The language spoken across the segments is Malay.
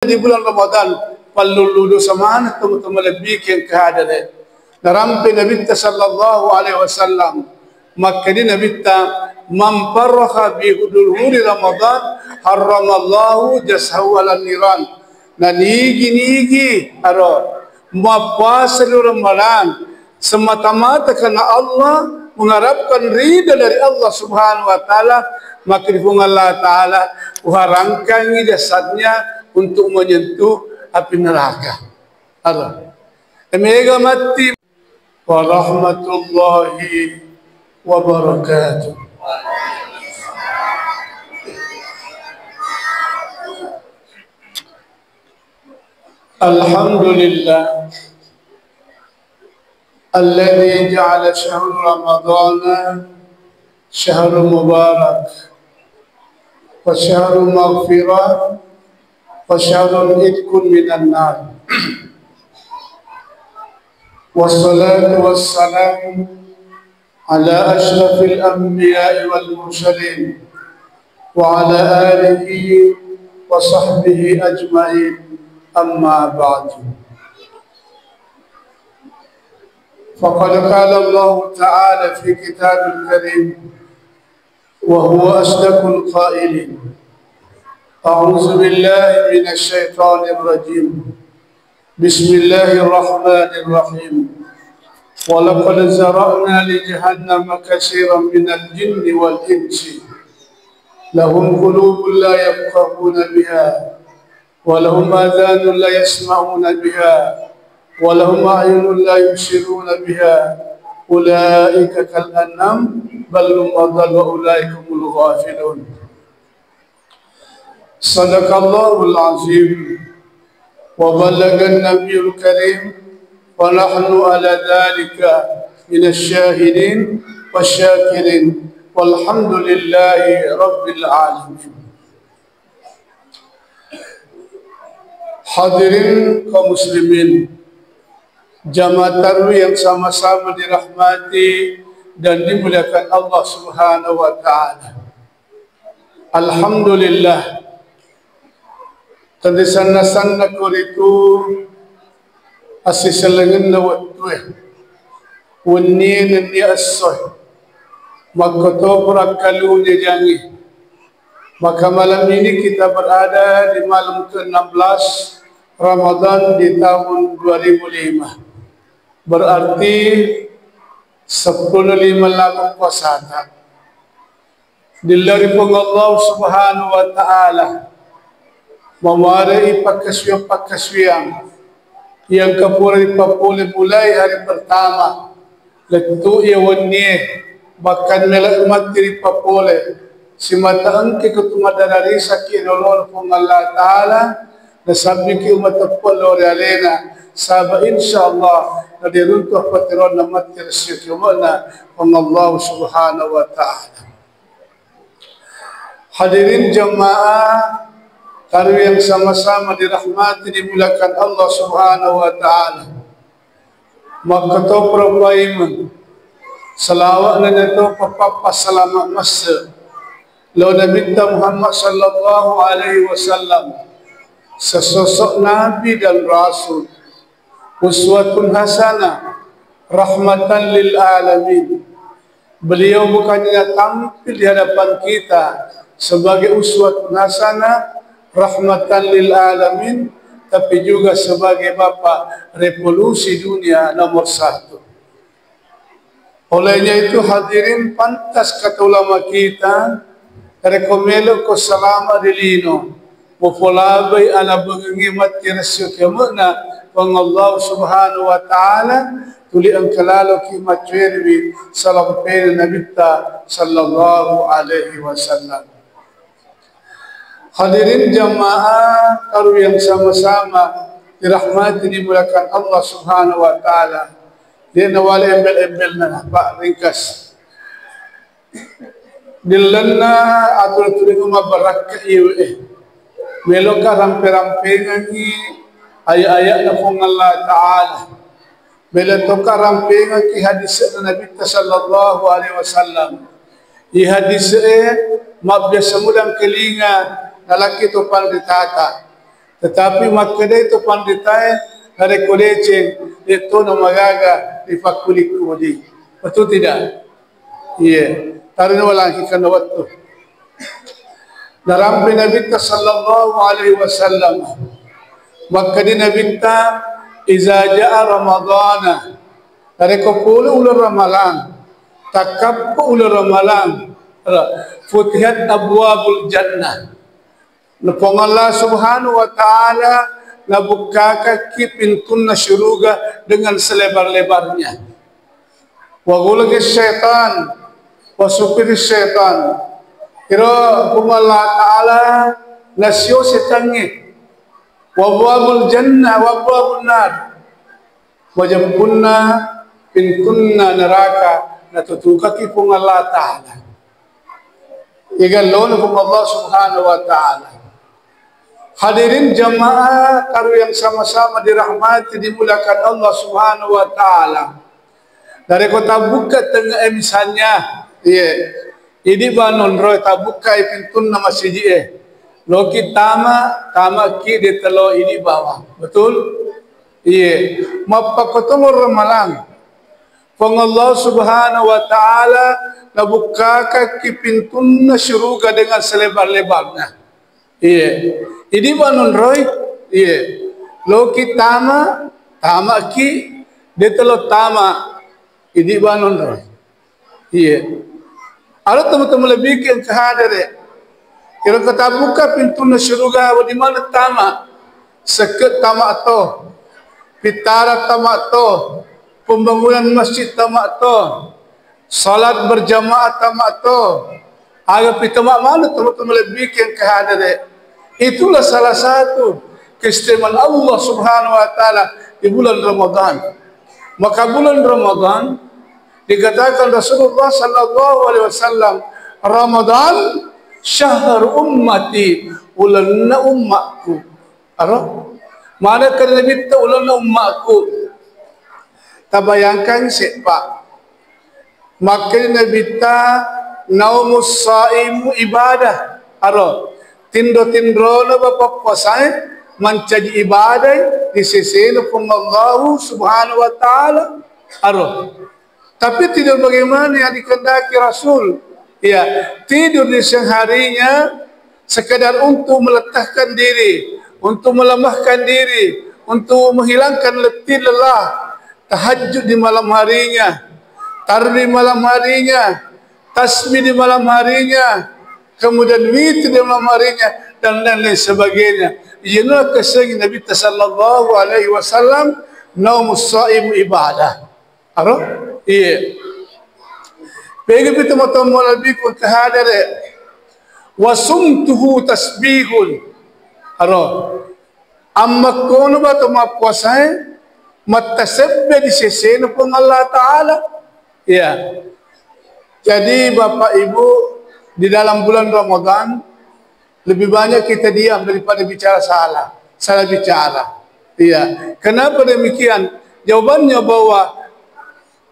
di bulan Ramadan palulu samana teman-teman lebih yang kehadare narampe Nabi sallallahu alaihi wasallam maka di Nabi man farraha bi huduri Ramadan haramallahu jasahu ala niran nigi aro mapas Ramadan semata-mata karena Allah mengharapkan ridha dari Allah Subhanahu wa taala maka Allah taala uharangkan jasadnya untuk menyentuh api neraka. Allah. Mega mati wa rahmatullahi wa barakatuh. Alhamdulillah alladhi ja'ala shahr Ramadan shahr mubarak wa shahr maghfirah وشهر عتق من النار والصلاة والسلام على أشرف الأنبياء والمرسلين وعلى آله وصحبه أجمعين أما بعد فقد قال الله تعالى في كتاب الكريم وهو أصدق القائلين أعوذ بالله من الشيطان الرجيم بسم الله الرحمن الرحيم ولقد زرعنا لجهنم كثيرا من الجن والإنس لهم قلوب لا يفقهون بها ولهم آذان لا يسمعون بها ولهم أعين لا يبصرون بها أولئك كالأنعام بل هم أضل وأولئك هم الغافلون صدق الله العظيم وبلغ النبي الكريم ونحن على ذلك من الشاهدين والشاكرين والحمد لله رب العالمين. Hadirin kaum muslimin, jamaah tarawih yang sama-sama dirahmati dan dimuliakan Allah Subhanahu wa taala. Alhamdulillah tadisanna kuritu asisalangan na watwe wunnin ni asoy magkoto purakalunya jangi maka malam ini kita berada di malam ke-16 Ramadan di tahun 2005 berarti 10 lama puasa dilaripong Allah Subhanahu wa ta'ala memarai pakaswiyang yang kapuri papule mulai hari pertama letu iawani bahkan melakmat diri papule si mataang kikutumadarari sa kinolol pong Allah Ta'ala nasabi ki umatapol alena saba insyaallah na diruntuh patiron na matirasyo kumana pong Allah Subhanahu wa Ta'ala. Hadirin jamaah tarawih yang sama-sama dirahmati dimulakan Allah Subhanahu wa taala. Maka to propaiman salawat na nito papapasalamat mas lo Nabi Muhammad sallallahu alaihi wasallam sa sosok nabi dan rasul uswatun hasanah rahmatan lil alamin. Beliau bukannya tampil di hadapan kita sebagai uswatun hasanah rahmatan lil alamin tapi juga sebagai bapa revolusi dunia nomor 1. Olehnya itu hadirin pantas kata ulama kita rekomelo ko salama dilino mufulabai ala bengimat kirasyo kemana pang Allah Subhanahu wa ta'ala tuli ang kalalo ki matwerwi salam pere nabita sallallahu alaihi wasallam. Hadirin jamaah tarawih yang sama-sama dirahmati dimulakan Allah Subhanahu wa taala. Dia nawala embel-embel na pak ringkas. Dilana atul turingo mabarakah iyo meloka rampe-rampengan ni ayat-ayat na pong Allah Ta'ala. Meloka rampengan ki hadis na Nabi sallallahu alaihi wasallam. I hadis mabbiasa mulang kelinga lalaki to pang ditata Tetapi makanya itu panditai dari kodece itu nama gaga di fakulik kodi. Betul tidak? Iya. Tarin wala kikan waktu. Dalam Nabi sallallahu alaihi wasallam. Maka di Nabi ta iza jaa Ramadana. Dari kopulu ular Ramalan. Takap ular Ramalan. Futihat abwabul jannah. Napong Allah subhanahu wa ta'ala nabuka ki pintunna syuruga dengan selebar-lebarnya. Wa gulagi syaitan wa supir syaitan. Kira Allah ta'ala nasyo setangi. Wa abwabul jannah wa abwabul nar. Wa jampunna pintunna neraka natutuka ki pung Allah ta'ala. Igalon pung Allah subhanahu wa ta'ala. Hadirin jamaah taruh yang sama-sama dirahmati dimulakan Allah subhanahu wa ta'ala. Dari kota buka tengah misalnya, ini banon roy tabuka pintun nama masjid loki tama ki di telo ini bawah. Betul? Iya. Mapakotong ramalang. Pang Allah subhanahu wa ta'ala nabuka ki pintun na syuruga dengan selebar-lebarnya. Iya. Ini banon roy, iya. Loki tama ki detelo tama. Ini banon roy. Iya. Ada teman-teman lebih yang kehadere. Kira kata buka pintu nasyuruga di mana tama. Seket tama to. Pitara tama to. Pembangunan masjid tama to. Salat berjamaah tama to. Agak pitama mana teman-teman lebih yang kehadere. Itulah salah satu keistimewaan Allah subhanahu wa ta'ala di bulan Ramadan. Maka bulan Ramadan dikatakan Rasulullah sallallahu alaihi wasallam, Ramadan syahr ummati, bulanna ummatku. Mana kerana kita bulanna ummatku. Tabayangkan siapa? Maka Nabi ta naumus saimu ibadah. Tindo-tindro na bapak pasay mencaji ibadah di sisi Allah subhanahu wa ta'ala. Tapi tidur bagaimana yang dikehendaki Rasul? Ya, tidur di siang harinya sekadar untuk meletakkan diri, untuk melemahkan diri, untuk menghilangkan letih lelah. Tahajud di malam harinya, tarbi malam harinya, tasbih di malam harinya, kemudian witir di malam harinya, dan lain sebagainya. Inilah kesengi Nabi sallallahu alaihi wasallam, naumus shaimu ibadah. Iya. Bagi kita matamu lebih pun kehadare. Wasumtuhu tasbihun. Amma kono ba tuma puasai matasabbe di sisi pun Allah Ta'ala. Iya. Jadi Bapak Ibu, di dalam bulan Ramadan lebih banyak kita diam daripada bicara salah bicara. Iya. Kenapa demikian? Jawabannya bahwa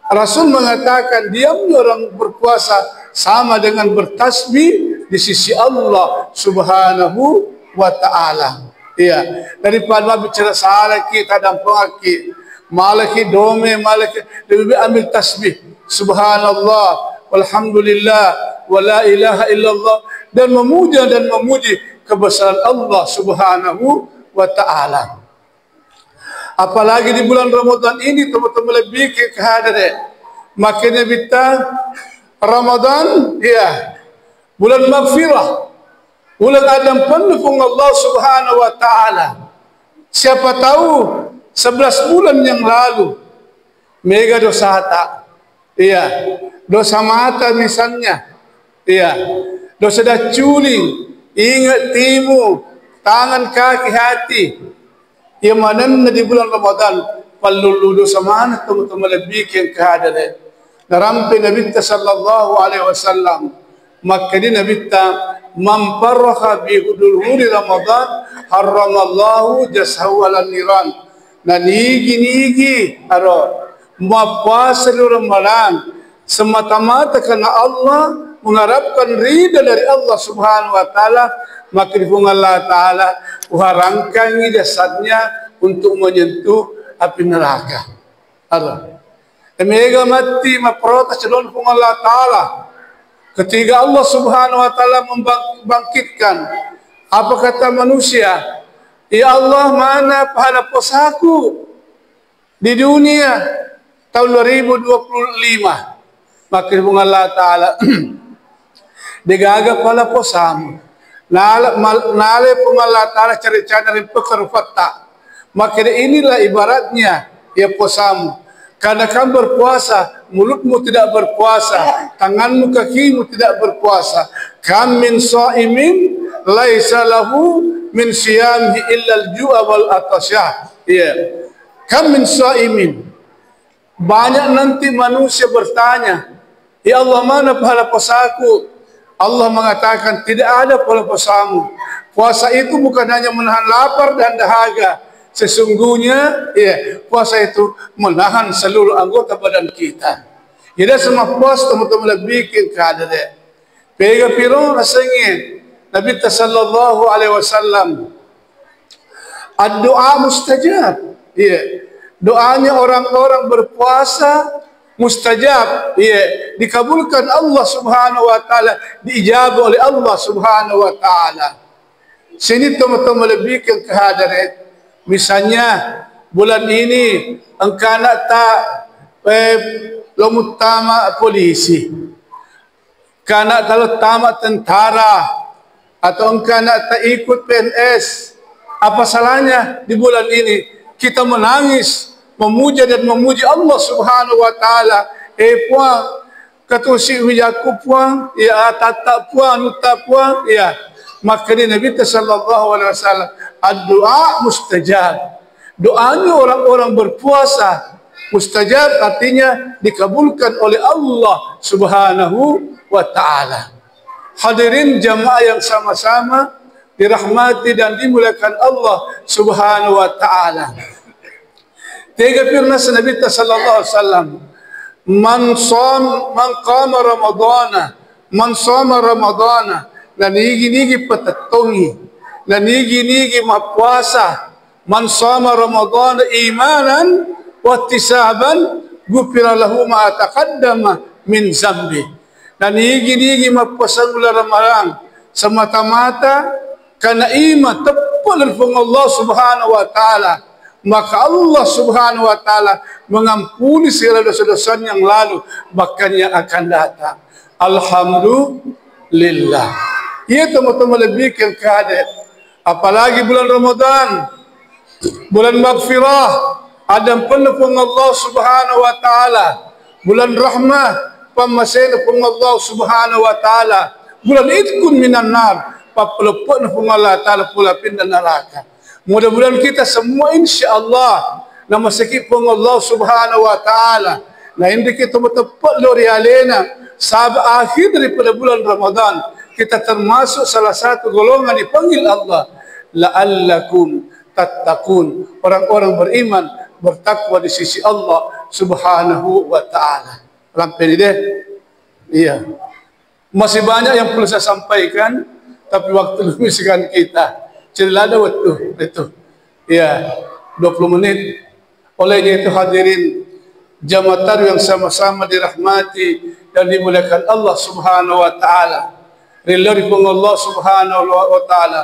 Rasul mengatakan diamnya orang berpuasa sama dengan bertasbih di sisi Allah subhanahu wa ta'ala. Iya. Daripada bicara salah kita dan pengaki malaki dome malaki lebih ambil tasbih subhanallah walhamdulillah wa la ilaha illallah, dan memuja dan memuji kebesaran Allah subhanahu wa ta'ala. Apalagi di bulan Ramadan ini teman-teman lebih kehadiran. Makanya kita Ramadan, ya, bulan maghfirah, bulan Adam pendukung Allah subhanahu wa ta'ala. Siapa tahu 11 bulan yang lalu mega dosa tak, iya, dosa mata misalnya, iya, dosa dah curi, ingat timu, tangan kaki hati. Yang mana di bulan Ramadan perlu dosa mana teman-teman lebih yang kehadiran. Narampi Nabi sallallahu alaihi wasallam, maka di Nabi ta mamparha bi hudul Ramadan haramallahu jasahu ala niran. Nigi mapuasa di Ramadan semata-mata karena Allah mengharapkan ridha dari Allah subhanahu wa ta'ala, maka difung Allah Ta'ala uharangkangi jasadnya untuk menyentuh api neraka. Allah. Mereka mati memprotes calon difung Allah Ta'ala. Ketika Allah Subhanahu Wa Ta'ala membangkitkan, apa kata manusia? Ya Allah, mana pahala puasaku di dunia tahun 2025? Maka difung Allah Ta'ala digaga pahala puasamu. Nale pun Allah Ta'ala cari-cari dari pekar fatta. Maka inilah ibaratnya ya puasamu. Karena kamu berpuasa, mulutmu tidak berpuasa, tanganmu, kakimu tidak berpuasa. Kam min sha'imin laisa lahu min siyamihi illa al-ju'a wal atasyah. Ya. Kam min sha'imin. Banyak nanti manusia bertanya, ya Allah, mana pahala puasaku? Allah mengatakan tidak ada pahala puasamu. Puasa itu bukan hanya menahan lapar dan dahaga. Sesungguhnya ya, puasa itu menahan seluruh anggota badan kita. Jadi semua puasa teman-teman lebih ke keadaan. Pega pirong rasanya Nabi sallallahu alaihi wasallam doa mustajab. Ya, doanya orang-orang berpuasa mustajab. Ya, dikabulkan Allah Subhanahu Wa Taala, diijabah oleh Allah Subhanahu Wa Taala. Sini teman-teman lebih ke keadaan. Misalnya bulan ini engkau nak tak lomutama polisi, kana kalau tamat tentara, atau engkau nak tak ikut PNS, apa salahnya di bulan ini kita menangis, memuja dan memuji Allah Subhanahu Wa Taala. Puang katusi wijaku puang, ya tata puang, nuta puang, ya. Maka Nabi sallallahu alaihi wasallam doa mustajab. Doanya orang-orang berpuasa mustajab, artinya dikabulkan oleh Allah Subhanahu Wa Taala. Hadirin jamaah yang sama-sama dirahmati dan dimuliakan Allah Subhanahu Wa Taala. Tiga firman Nabi sallallahu alaihi wasallam, man qama ramadana, man shoma ramadana, na nigi patatongi, na nigi mapuasa, man shoma ramadana imanan wa ihtisaban ghufira lahu ma taqaddama min zambi. Na nigi mapuasa bulan Ramadan semata-mata karena iman tepat dari Allah Subhanahu Wa Taala, maka Allah Subhanahu Wa Taala mengampuni segala dosa-dosa yang lalu bahkan yang akan datang. Alhamdulillah. Ya teman-teman lebih ke keadaan. Apalagi bulan Ramadan, bulan maghfirah, ada penuh Allah Subhanahu Wa Taala, bulan rahmah, pemasen pun Allah Subhanahu Wa Taala, bulan itkun minan nar, papelepon pun Allah Taala pula pindah neraka. Mudah-mudahan kita semua insya-Allah nama sakit pun Allah Subhanahu Wa Taala. Nah ini kita tepat lori alena sahabat akhir daripada bulan Ramadan. Kita termasuk salah satu golongan dipanggil Allah, la'allakum tattaqun, orang-orang beriman bertakwa di sisi Allah Subhanahu Wa Taala. Sampai deh. Iya. Masih banyak yang perlu saya sampaikan, tapi waktu lebihkan kita. Celada waktu itu. Iya, 20 menit. Olehnya itu hadirin jamaah tarawih yang sama-sama dirahmati dan dimuliakan Allah Subhanahu Wa Taala. Rilarikum Allah Subhanahu Wa Taala.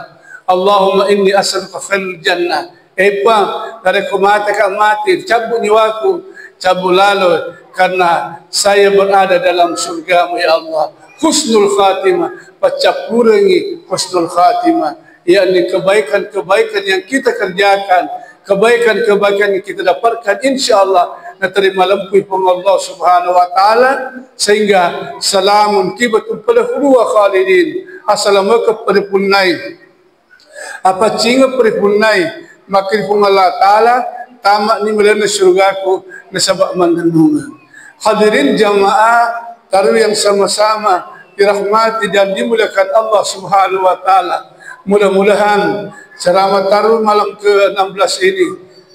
Allahumma inni as'aluka khairal jannah. Dari kumata ka mati, cabut nyawaku, cabut lalu karena saya berada dalam surga-Mu ya Allah. Husnul khatimah, pacapurangi husnul khatimah, yakni kebaikan-kebaikan yang kita kerjakan, kebaikan-kebaikan yang kita dapatkan insyaallah na terima lampu pun Allah Subhanahu Wa Taala, sehingga salamun kibatun pada huwa khalidin. Assalamualaikum peripunai apa cinga peripunai maka pun Allah Taala tamak ni melana syurgaku nasabak mandandunga. Hadirin jamaah tarawih yang sama-sama dirahmati dan dimuliakan Allah Subhanahu Wa Taala. Mudah-mudahan ceramah tarawih malam ke-16 ini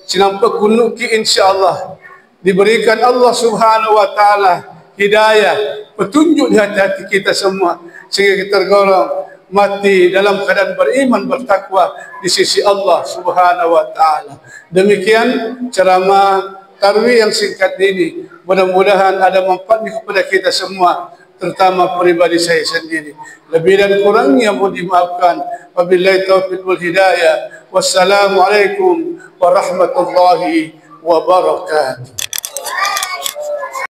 sinampak kunuki insyaallah diberikan Allah Subhanahu Wa Taala hidayah, petunjuk di hati-hati kita semua sehingga kita tergolong mati dalam keadaan beriman bertakwa di sisi Allah Subhanahu wa taala. Demikian ceramah tarwih yang singkat ini, mudah-mudahan ada manfaatnya kepada kita semua, terutama pribadi saya sendiri. Lebih dan kurangnya mohon dimaafkan. Wabillahi taufiq wal hidayah. Wassalamualaikum warahmatullahi wabarakatuh.